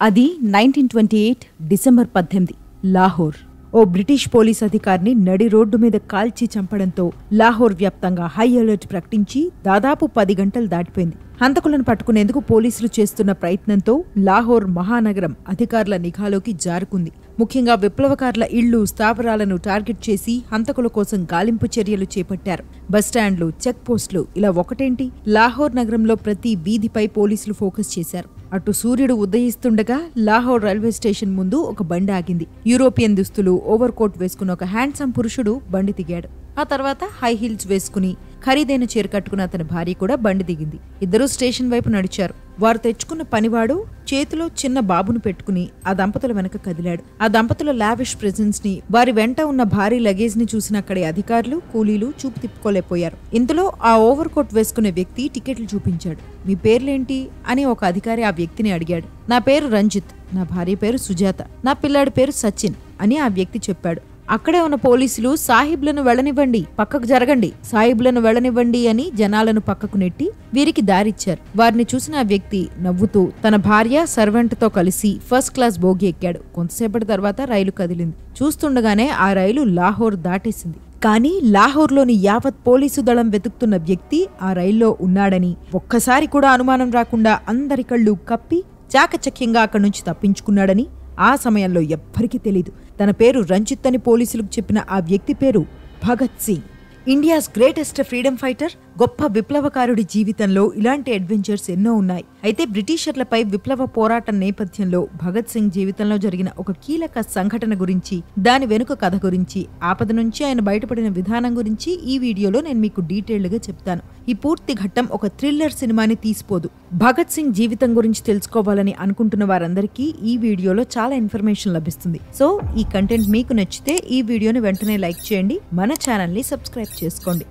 అది 1928 డిసెంబర్ 18 లాహోర్. ఓ British police అధికారిని నడి రోడ్డు మీద కాల్చి చంపడంతో లాహోర్ వ్యాప్తంగా హై అలర్ట్ ప్రకటించి దాదాపు 10 గంటలు దాటిపోయింది. హంతకులను పట్టుకునేందుకు పోలీసులు చేస్తున్న ప్రయత్నంతో లాహోర్ మహానగరం అధికారుల నిఘాలోకి జారుకుంది. ముఖ్యంగా విప్లవకారుల ఇళ్లు, స్థావరాలను టార్గెట్ చేసి హంతకుల కోసం గాలింపు చర్యలు చేపట్టారు. బస్టాండ్లు, చెక్ పోస్టులు ఇలా ఒకటేంటి, లాహోర్ నగరంలో ప్రతి వీధిపై పోలీసులు ఫోకస్ చేశారు. అటు సూర్యుడు ఉదయిస్తుండగా లాహోర్ రైల్వే స్టేషన్ ముందు ఒక బండి ఆగింది. యూరోపియన్ దుస్తులు, ఓవర్ కోట్ వేసుకున్న ఒక హ్యాండ్సమ్ పురుషుడు బండి దిగాడు. ఆ తర్వాత హై హీల్స్ వేసుకుని ఖరీదైన చీర కట్టుకున్న అతని భార్య కూడా బండి దిగింది. ఇద్దరూ స్టేషన్ వైపు నడిచారు. వారు తెచ్చుకున్న పనివాడు చేతిలో చిన్న బాబును పెట్టుకుని ఆ దంపతుల వెనక కదిలాడు. ఆ దంపతుల లావిష్ ప్రెజెన్స్ ని, వారి వెంట ఉన్న భారీ లగేజ్ ని చూసిన అక్కడి అధికారులు, కూలీలు చూపు తిప్పుకోలేకపోయారు. ఇంతలో ఆ ఓవర్ కోట్ వేసుకునే వ్యక్తి టికెట్లు చూపించాడు. మీ పేర్లేంటి అని ఒక అధికారి ఆ వ్యక్తిని అడిగాడు. నా పేరు రంజిత్, నా భార్య పేరు సుజాత, నా పిల్లాడి పేరు సచిన్ అని ఆ వ్యక్తి చెప్పాడు. అక్కడే ఉన్న పోలీసులు సాహిబ్లను వెళ్లనివ్వండి, పక్కకు జరగండి, సాహిబ్లను వెళ్లనివ్వండి అని జనాలను పక్కకు నెట్టి వీరికి దారిచ్చారు. వారిని చూసిన ఆ వ్యక్తి నవ్వుతూ తన భార్య, సర్వెంట్ తో కలిసి ఫస్ట్ క్లాస్ బోగి ఎక్కాడు. కొంతసేపటి తర్వాత రైలు కదిలింది. చూస్తుండగానే ఆ రైలు లాహోర్ దాటేసింది. కానీ లాహోర్లోని యావత్ పోలీసు దళం వెతుకుతున్న వ్యక్తి ఆ రైల్లో ఉన్నాడని, ఒక్కసారి కూడా అనుమానం రాకుండా అందరి కళ్ళు కప్పి చాకచక్యంగా అక్కడి నుంచి తప్పించుకున్నాడని ఆ సమయంలో ఎవ్వరికీ తెలీదు. తన పేరు రంజిత్ అని పోలీసులకు చెప్పిన ఆ వ్యక్తి పేరు Bhagat Singh. India's greatest freedom fighter, గొప్ప విప్లవకారుడి జీవితంలో ఇలాంటి అడ్వెంచర్స్ ఎన్నో ఉన్నాయి. అయితే బ్రిటిషర్లపై విప్లవ పోరాటం నేపథ్యంలో భగత్ సింగ్ జీవితంలో జరిగిన ఒక కీలక సంఘటన గురించి, దాని వెనుక కథ గురించి, ఆపద నుంచి ఆయన బయటపడిన విధానం గురించి ఈ వీడియోలో నేను మీకు డీటెయిల్డ్గా చెప్తాను. ఈ పూర్తి ఘట్టం ఒక థ్రిల్లర్ సినిమాని తీసిపోదు. భగత్ సింగ్ జీవితం గురించి తెలుసుకోవాలని అనుకుంటున్న వారందరికీ ఈ వీడియోలో చాలా ఇన్ఫర్మేషన్ లభిస్తుంది. సో ఈ కంటెంట్ మీకు నచ్చితే ఈ వీడియోని వెంటనే లైక్ చేయండి, మన ఛానల్ని సబ్స్క్రైబ్ చేసుకోండి.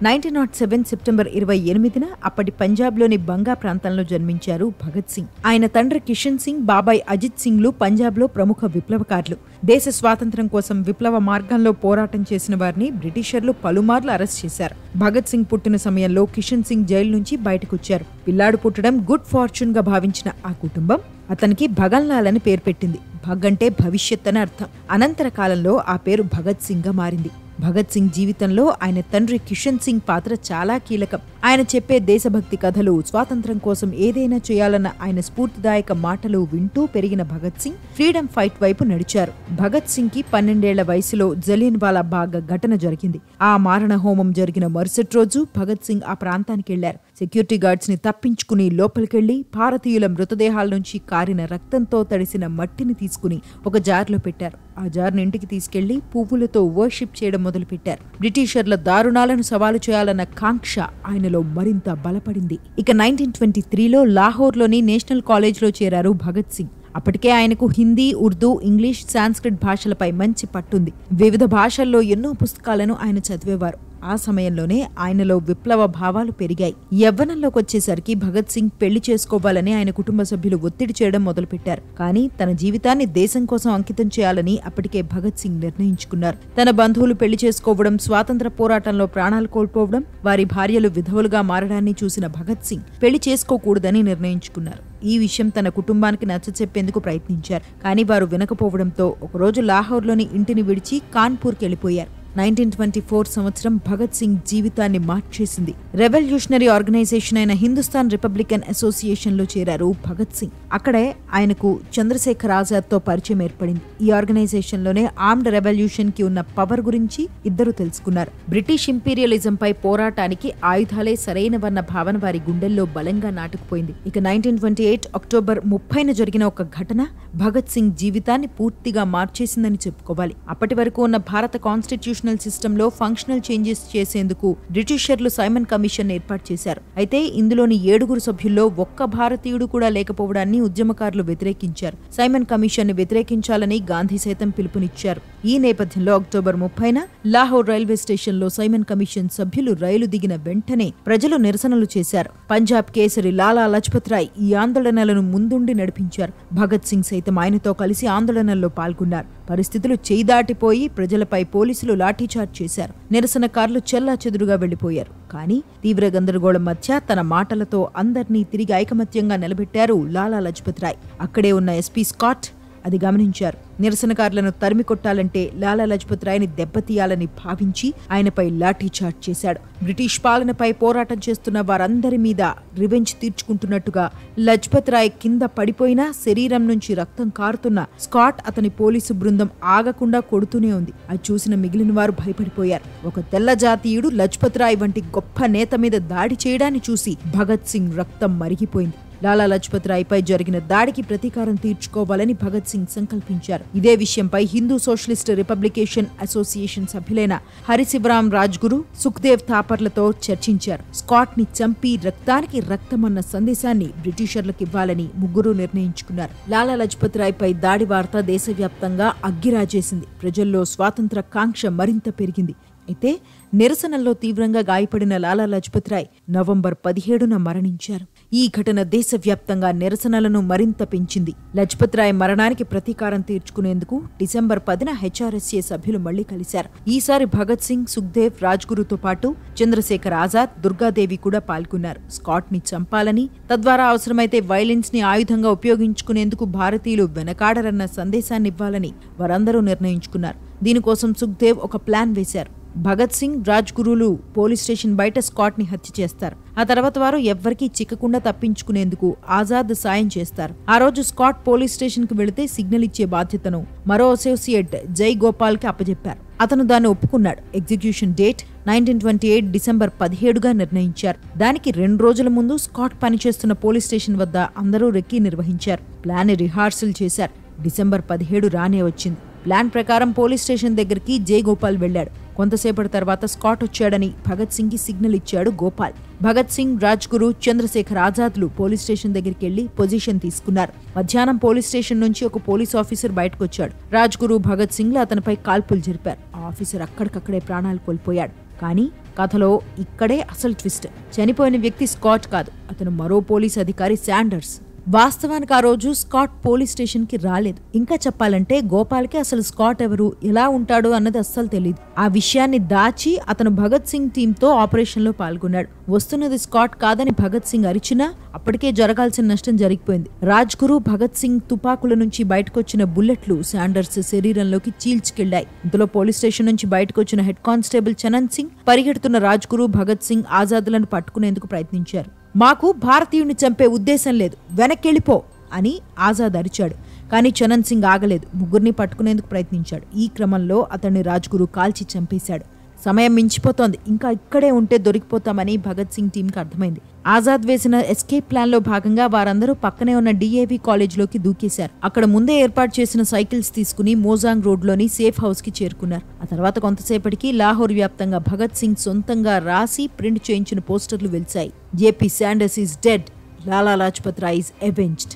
1907 సెప్టెంబర్ 28న అప్పటి పంజాబ్లోని బంగా ప్రాంతంలో జన్మించారు భగత్ సింగ్. ఆయన తండ్రి కిషన్ సింగ్, బాబాయ్ అజిత్ సింగ్లు పంజాబ్లో ప్రముఖ విప్లవకారులు. దేశ స్వాతంత్ర్యం కోసం విప్లవ మార్గంలో పోరాటం చేసిన వారిని బ్రిటిషర్లు పలుమార్లు అరెస్ట్ చేశారు. భగత్ సింగ్ పుట్టిన సమయంలో కిషన్ సింగ్ జైలు నుంచి బయటకొచ్చారు. పిల్లాడు పుట్టడం గుడ్ ఫార్చ్యూన్ గా భావించిన ఆ కుటుంబం అతనికి భగన్ లాల్ అని పేరు పెట్టింది. భగ్ అంటే భవిష్యత్ అని అర్థం. అనంతర కాలంలో ఆ పేరు భగత్ సింగ్ గా మారింది. భగత్ సింగ్ జీవితంలో ఆయన తండ్రి కిషన్ సింగ్ పాత్ర చాలా కీలకం. ఆయన చెప్పే దేశభక్తి కథలు, స్వాతంత్ర్యం కోసం ఏదైనా చేయాలన్న ఆయన స్ఫూర్తిదాయక మాటలు వింటూ పెరిగిన భగత్ సింగ్ ఫ్రీడమ్ ఫైట్ వైపు నడిచారు. భగత్ సింగ్ కి 12 ఏళ్ల వయసులో జలియన్ వాలా బాగ్ ఘటన జరిగింది. ఆ మారణ హోమం జరిగిన మరుసటి రోజు భగత్ సింగ్ ఆ ప్రాంతానికి వెళ్లారు. సెక్యూరిటీ గార్డ్స్ ని తప్పించుకుని లోపలికెళ్లి భారతీయుల మృతదేహాల నుంచి కారిన రక్తంతో తడిసిన మట్టిని తీసుకుని ఒక జార్లో పెట్టారు. ఆ జార్ను ఇంటికి తీసుకెళ్లి పువ్వులతో వర్షిప్ చేయడం మొదలుపెట్టారు. బ్రిటిషర్ల దారుణాలను సవాలు చేయాలన్న కాంక్ష ఆయనలో మరింత బలపడింది. ఇక 1923లో లాహోర్లోని నేషనల్ కాలేజ్లో చేరారు భగత్ సింగ్. అప్పటికే ఆయనకు హిందీ, ఉర్దూ, ఇంగ్లీష్, సాంస్క్రిట్ భాషలపై మంచి పట్టుంది. వివిధ భాషల్లో ఎన్నో పుస్తకాలను ఆయన చదివేవారు. ఆ సమయంలోనే ఆయనలో విప్లవ భావాలు పెరిగాయి. యవ్వనంలోకి వచ్చేసరికి భగత్ సింగ్ పెళ్లి చేసుకోవాలని ఆయన కుటుంబ సభ్యులు ఒత్తిడి చేయడం మొదలుపెట్టారు. కానీ తన జీవితాన్ని దేశం కోసం అంకితం చేయాలని అప్పటికే భగత్ సింగ్ నిర్ణయించుకున్నారు. తన బంధువులు పెళ్లి చేసుకోవడం, స్వాతంత్ర పోరాటంలో ప్రాణాలు కోల్పోవడం, వారి భార్యలు విధవులుగా మారడాన్ని చూసిన భగత్ సింగ్ పెళ్లి చేసుకోకూడదని నిర్ణయించుకున్నారు. ఈ విషయం తన కుటుంబానికి నచ్చచెప్పేందుకు ప్రయత్నించారు. కానీ వారు వినకపోవడంతో ఒకరోజు లాహోర్లోని ఇంటిని విడిచి కాన్పూర్కి వెళ్లిపోయారు. 1924 సంవత్సరం భగత్ సింగ్ జీవితాన్ని మార్చేసింది. రెవల్యూషనరీ ఆర్గనైజేషన్ అయిన హిందుస్థాన్ రిపబ్లికన్ అసోసియేషన్ లో చేరారు భగత్ సింగ్. అక్కడే ఆయనకు చంద్రశేఖర్ ఆజాద్ తో పరిచయం ఏర్పడింది. ఈ ఆర్గనైజేషన్ లోనే ఆర్మ్డ్ రెవల్యూషన్ కి ఉన్న పవర్ గురించి ఇద్దరు తెలుసుకున్నారు. బ్రిటిష్ ఇంపీరియలిజం పై పోరాటానికి ఆయుధాలే సరైనవన్న భావన వారి గుండెల్లో బలంగా నాటుకుపోయింది. ఇక 1928 అక్టోబర్ 30న జరిగిన ఒక ఘటన భగత్ సింగ్ జీవితాన్ని పూర్తిగా మార్చేసిందని చెప్పుకోవాలి. అప్పటి వరకు ఉన్న భారత కాన్స్టిట్యూషన్ సిస్టమ్ లో ఫంక్షనల్ చేంజెస్ చేసేందుకు బ్రిటిషర్లు సైమన్ కమిషన్ ఏర్పాటు చేశారు. అయితే ఇందులోని 7 సభ్యుల్లో ఒక్క భారతీయుడు కూడా లేకపోవడాన్ని ఉద్యమకారులు వ్యతిరేకించారు. సైమన్ కమిషన్ ని వ్యతిరేకించాలని గాంధీ సైతం పిలుపునిచ్చారు. ఈ నేపథ్యంలో అక్టోబర్ 30న లాహోర్ రైల్వే స్టేషన్ లో సైమన్ కమిషన్ సభ్యులు రైలు దిగిన వెంటనే ప్రజలు నిరసనలు చేశారు. పంజాబ్ కేసరి లాలా లజపత్ రాయ్ ఈ ఆందోళనలను ముందుండి నడిపించారు. భగత్ సింగ్ సైతం ఆయనతో కలిసి ఆందోళనల్లో పాల్గొన్నారు. పరిస్థితులు చేయి దాటిపోయి ప్రజలపై పోలీసులు లాఠీచార్జ్ చేశారు. నిరసనకారులు చెల్లాచెదురుగా వెళ్లిపోయారు. కానీ తీవ్ర గందరగోళం మధ్య తన మాటలతో అందర్నీ తిరిగి ఐకమత్యంగా నిలబెట్టారు లాలా లజపత్ రాయ్. అక్కడే ఉన్న ఎస్పీ స్కాట్ అది గమనించారు. నిరసనకారులను తరిమి కొట్టాలంటే లాలా లజపత్ రాయ్ని దెబ్బతీయాలని భావించి ఆయనపై లాఠీచార్జ్ చేశాడు. బ్రిటిష్ పాలనపై పోరాటం చేస్తున్న వారందరి మీద రివెంజ్ తీర్చుకుంటున్నట్టుగా లజపత్ రాయ్ కింద పడిపోయినా శరీరం నుంచి రక్తం కారుతున్న స్కాట్ అతని పోలీసు బృందం ఆగకుండా కొడుతూనే ఉంది. అది చూసిన మిగిలిన వారు భయపడిపోయారు. ఒక తెల్ల జాతీయుడు లజపత్ రాయ్ వంటి గొప్ప నేత మీద దాడి చేయడాన్ని చూసి భగత్ సింగ్ రక్తం మరిగిపోయింది. లాలా లజపత్ రాయ్ పై జరిగిన దాడికి ప్రతీకారం తీర్చుకోవాలని భగత్ సింగ్ సంకల్పించారు. ఇదే విషయంపై Hindu socialist republication association సభ్యులైన హరిశివరాం Rajguru, Sukhdev థాపర్లతో చర్చించారు. స్కాట్ ని చంపి రక్తానికి రక్తమన్న సందేశాన్ని బ్రిటిషర్లకు ఇవ్వాలని ముగ్గురు నిర్ణయించుకున్నారు. లాలా లజపత్ రాయ్ పై దాడి వార్త దేశవ్యాప్తంగా అగ్గిరాజేసింది. ప్రజల్లో స్వాతంత్ర కాంక్ష మరింత పెరిగింది. అయితే నిరసనల్లో తీవ్రంగా గాయపడిన లాలా లజపత్ రాయ్ నవంబర్ 17న మరణించారు. ఈ ఘటన దేశవ్యాప్తంగా నిరసనలను మరింత పెంచింది. లజపత్ రాయ్ మరణానికి ప్రతీకారం తీర్చుకునేందుకు డిసెంబర్ 10న హెచ్ఆర్ఎస్ఏ సభ్యులు మళ్లీ కలిశారు. ఈసారి భగత్ సింగ్, సుఖ్దేవ్, రాజ్గురుతో పాటు చంద్రశేఖర్ ఆజాద్, దుర్గాదేవి కూడా పాల్గొన్నారు. స్కాట్ ని చంపాలని, తద్వారా అవసరమైతే వైలెన్స్ ని ఆయుధంగా ఉపయోగించుకునేందుకు భారతీయులు వెనకాడరన్న సందేశాన్ని ఇవ్వాలని వారందరూ నిర్ణయించుకున్నారు. దీనికోసం సుఖ్దేవ్ ఒక ప్లాన్ వేశారు. భగత్ సింగ్, రాజ్గురులు పోలీస్ స్టేషన్ బయట స్కాట్ ని హత్య చేస్తారు. ఆ తర్వాత వారు ఎవ్వరికీ చిక్కకుండా తప్పించుకునేందుకు ఆజాద్ సాయం చేస్తారు. ఆ రోజు స్కాట్ పోలీస్ స్టేషన్ కు వెళితే సిగ్నల్ ఇచ్చే బాధ్యతను మరో అసోసియేట్ జై గోపాల్ కి అప్పజెప్పారు. అతను దాన్ని ఒప్పుకున్నాడు. ఎగ్జిక్యూషన్ డేట్ 1928 డిసెంబర్ 17గా నిర్ణయించారు. దానికి 2 రోజుల ముందు స్కాట్ పనిచేస్తున్న పోలీస్ స్టేషన్ వద్ద అందరూ రెక్కీ నిర్వహించారు. ప్లాన్ రిహార్సల్ చేశారు. డిసెంబర్ 17 రానే వచ్చింది. ప్లాన్ ప్రకారం పోలీస్ స్టేషన్ దగ్గరికి జై గోపాల్ వెళ్లాడు. కొంతసేపటి తర్వాత స్కాట్ వచ్చాడని భగత్ సింగ్ కి సిగ్నల్ ఇచ్చాడు గోపాల్. భగత్ సింగ్, రాజ్గురు, చంద్రశేఖర్ ఆజాద్లు పోలీస్ స్టేషన్ దగ్గరికి వెళ్లి పొజిషన్ తీసుకున్నారు. మధ్యాహ్నం పోలీస్ స్టేషన్ నుంచి ఒక పోలీస్ ఆఫీసర్ బయటకు వచ్చాడు. రాజ్గురు, భగత్ సింగ్లు అతనిపై కాల్పులు జరిపారు. ఆ ఆఫీసర్ అక్కడికక్కడే ప్రాణాలు కోల్పోయాడు. కానీ కథలో ఇక్కడే అసలు ట్విస్ట్. చనిపోయిన వ్యక్తి స్కాట్ కాదు, అతను మరో పోలీస్ అధికారి శాండర్స్. వాస్తవానికి ఆ రోజు స్కాట్ పోలీస్ స్టేషన్ కి రాలేదు. ఇంకా చెప్పాలంటే గోపాల్కి అసలు స్కాట్ ఎవరు, ఎలా ఉంటాడు అన్నది అస్సలు తెలియదు. ఆ విషయాన్ని దాచి అతను భగత్ సింగ్ టీంతో ఆపరేషన్ లో పాల్గొన్నాడు. వస్తున్నది స్కాట్ కాదని భగత్ సింగ్ అరిచినా అప్పటికే జరగాల్సిన నష్టం జరిగిపోయింది. రాజ్గురు, భగత్ సింగ్ తుపాకుల నుంచి బయటకొచ్చిన బుల్లెట్లు శాండర్స్ శరీరంలోకి చీల్చుకెళ్లాయి. ఇందులో పోలీస్ స్టేషన్ నుంచి బయటకొచ్చిన హెడ్ కానిస్టేబుల్ చనన్ సింగ్ పరిగెడుతున్న రాజ్గురు, భగత్ సింగ్, ఆజాద్లను పట్టుకునేందుకు ప్రయత్నించారు. మాకు భారతీయుడిని చంపే ఉద్దేశం లేదు, వెనక్కెళ్ళిపో అని ఆజాద్ అరిచాడు. కానీ చనన్ సింగ్ ఆగలేదు. ముగ్గురిని పట్టుకునేందుకు ప్రయత్నించాడు. ఈ క్రమంలో అతన్ని రాజ్గురు కాల్చి చంపేశాడు. సమయం మించిపోతోంది, ఇంకా ఇక్కడే ఉంటే దొరికిపోతామని భగత్ సింగ్ టీంకి అర్థమైంది. ఆజాద్ వేసిన ఎస్కేప్ ప్లాన్ లో భాగంగా వారందరూ పక్కనే ఉన్న డిఏవి కాలేజ్లోకి దూకేశారు. అక్కడ ముందే ఏర్పాటు చేసిన సైకిల్స్ తీసుకుని మోజాంగ్ రోడ్లోని సేఫ్ హౌస్ కి చేరుకున్నారు. ఆ తర్వాత కొంతసేపటికి లాహోర్ వ్యాప్తంగా భగత్ సింగ్ సొంతంగా రాసి ప్రింట్ చేయించిన పోస్టర్లు వెలిశాయి. JP Saunders is dead, Lala Lajpat Rai is avenged.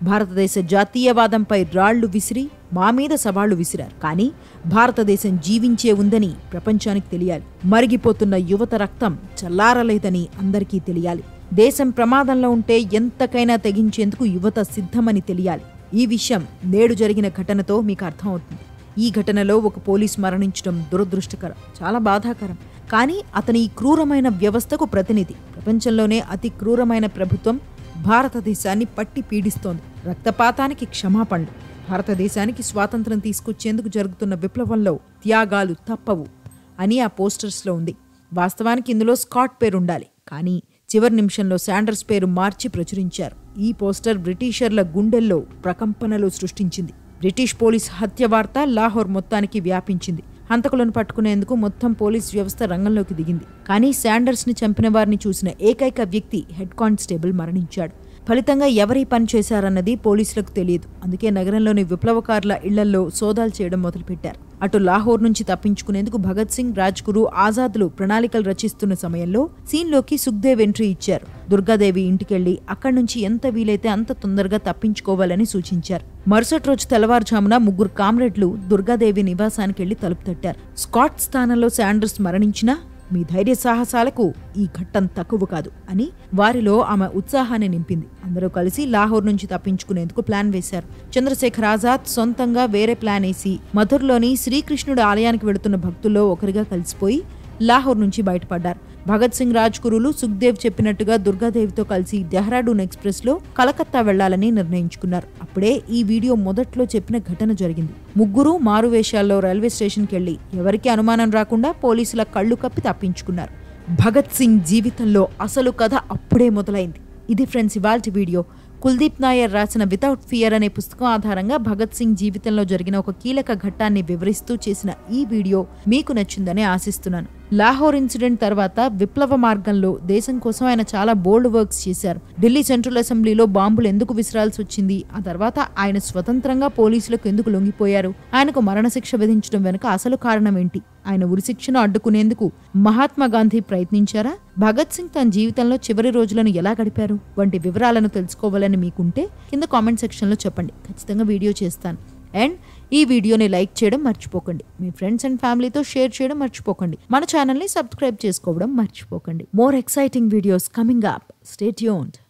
భారతదేశ జాతీయవాదంపై రాళ్లు విసిరి మా మీద సవాళ్లు విసిరారు. కానీ భారతదేశం జీవించే ఉందని ప్రపంచానికి తెలియాలి. మరిగిపోతున్న యువత రక్తం చల్లారలేదని అందరికీ తెలియాలి. దేశం ప్రమాదంలో ఉంటే ఎంతకైనా తెగించేందుకు యువత సిద్ధమని తెలియాలి. ఈ విషయం నేడు జరిగిన ఘటనతో మీకు అర్థమవుతుంది. ఈ ఘటనలో ఒక పోలీస్ మరణించడం దురదృష్టకరం, చాలా బాధాకరం. కానీ అతని ఈ క్రూరమైన వ్యవస్థకు ప్రతినిధి. ప్రపంచంలోనే అతి క్రూరమైన ప్రభుత్వం భారతదేశాన్ని పట్టి పీడిస్తోంది. రక్తపాతానికి క్షమాపణలు. భారతదేశానికి స్వాతంత్రం తీసుకొచ్చేందుకు జరుగుతున్న విప్లవంలో త్యాగాలు తప్పవు అని ఆ పోస్టర్స్లో ఉంది. వాస్తవానికి ఇందులో స్కాట్ పేరుండాలి, కానీ చివరి నిమిషంలో శాండర్స్ పేరు మార్చి ప్రచురించారు. ఈ పోస్టర్ బ్రిటిషర్ల గుండెల్లో ప్రకంపనలు సృష్టించింది. బ్రిటిష్ పోలీస్ హత్య వార్త లాహోర్ మొత్తానికి వ్యాపించింది. హంతకులను పట్టుకునేందుకు మొత్తం పోలీస్ వ్యవస్థ రంగంలోకి దిగింది. కానీ శాండర్స్ ని చంపిన వారిని చూసిన ఏకైక వ్యక్తి హెడ్ కానిస్టేబుల్ మరణించాడు. ఫలితంగా ఎవరి పని చేశారన్నది పోలీసులకు తెలియదు. అందుకే నగరంలోని విప్లవకారుల ఇళ్లలో సోదాలు చేయడం మొదలుపెట్టారు. అటు లాహోర్ నుంచి తప్పించుకునేందుకు భగత్ సింగ్, రాజ్గురు, ఆజాద్లు ప్రణాళికలు రచిస్తున్న సమయంలో సీన్లోకి సుఖ్దేవ్ ఎంట్రీ ఇచ్చారు. దుర్గాదేవి ఇంటికెళ్లి అక్కడి నుంచి ఎంత వీలైతే అంత తొందరగా తప్పించుకోవాలని సూచించారు. మరుసటి రోజు తెల్లవారుజామున ముగ్గురు కామ్రేడ్లు దుర్గాదేవి నివాసానికి వెళ్లి తలుపు తట్టారు. స్కాట్ స్థానంలో శాండర్స్ మరణించినా మీ ధైర్య సాహసాలకు ఈ ఘట్టం తక్కువ కాదు అని వారిలో ఆమె ఉత్సాహాన్ని నింపింది. అందరూ కలిసి లాహోర్ నుంచి తప్పించుకునేందుకు ప్లాన్ వేశారు. చంద్రశేఖర్ ఆజాద్ సొంతంగా వేరే ప్లాన్ వేసి మధురలోని శ్రీకృష్ణుడి ఆలయానికి వెళుతున్న భక్తుల్లో ఒకరిగా కలిసిపోయి లాహోర్ నుంచి బయటపడ్డారు. భగత్ సింగ్ రాజ్గురులు సుఖ్దేవ్ చెప్పినట్టుగా దుర్గాదేవితో కలిసి డెహ్రాడూన్ ఎక్స్ప్రెస్ లో కలకత్తా వెళ్లాలని నిర్ణయించుకున్నారు. అప్పుడే ఈ వీడియో మొదట్లో చెప్పిన ఘటన జరిగింది. ముగ్గురు మారువేషాల్లో రైల్వే స్టేషన్కి వెళ్లి ఎవరికీ అనుమానం రాకుండా పోలీసుల కళ్లు కప్పి తప్పించుకున్నారు. భగత్ సింగ్ జీవితంలో అసలు కథ అప్పుడే మొదలైంది. ఇది ఫ్రెండ్స్ ఇవాల్టి వీడియో. కుల్దీప్ నాయర్ రాసిన వితౌట్ ఫియర్ అనే పుస్తకం ఆధారంగా భగత్ సింగ్ జీవితంలో జరిగిన ఒక కీలక ఘట్టాన్ని వివరిస్తూ చేసిన ఈ వీడియో మీకు నచ్చిందని ఆశిస్తున్నాను. లాహోర్ ఇన్సిడెంట్ తర్వాత విప్లవ మార్గంలో దేశం కోసం ఆయన చాలా బోల్డ్ వర్క్స్ చేశారు. ఢిల్లీ సెంట్రల్ అసెంబ్లీలో బాంబులు ఎందుకు విసిరాల్సి వచ్చింది, ఆ తర్వాత ఆయన స్వతంత్రంగా పోలీసులకు ఎందుకు లొంగిపోయారు, ఆయనకు మరణశిక్ష విధించడం వెనుక అసలు కారణం ఏంటి, ఆయన ఉరిశిక్షను అడ్డుకునేందుకు మహాత్మా గాంధీ ప్రయత్నించారా, భగత్ సింగ్ తన జీవితంలో చివరి రోజులను ఎలా గడిపారు వంటి వివరాలను తెలుసుకోవాలని మీకుంటే కింద కామెంట్ సెక్షన్లో చెప్పండి. ఖచ్చితంగా వీడియో చేస్తాను. అండ్ ఈ వీడియోని లైక్ చేయడం మర్చిపోకండి. మీ ఫ్రెండ్స్ అండ్ ఫ్యామిలీతో షేర్ చేయడం మర్చిపోకండి. మన ఛానల్ని సబ్స్క్రైబ్ చేసుకోవడం మర్చిపోకండి. More exciting videos coming up. Stay tuned.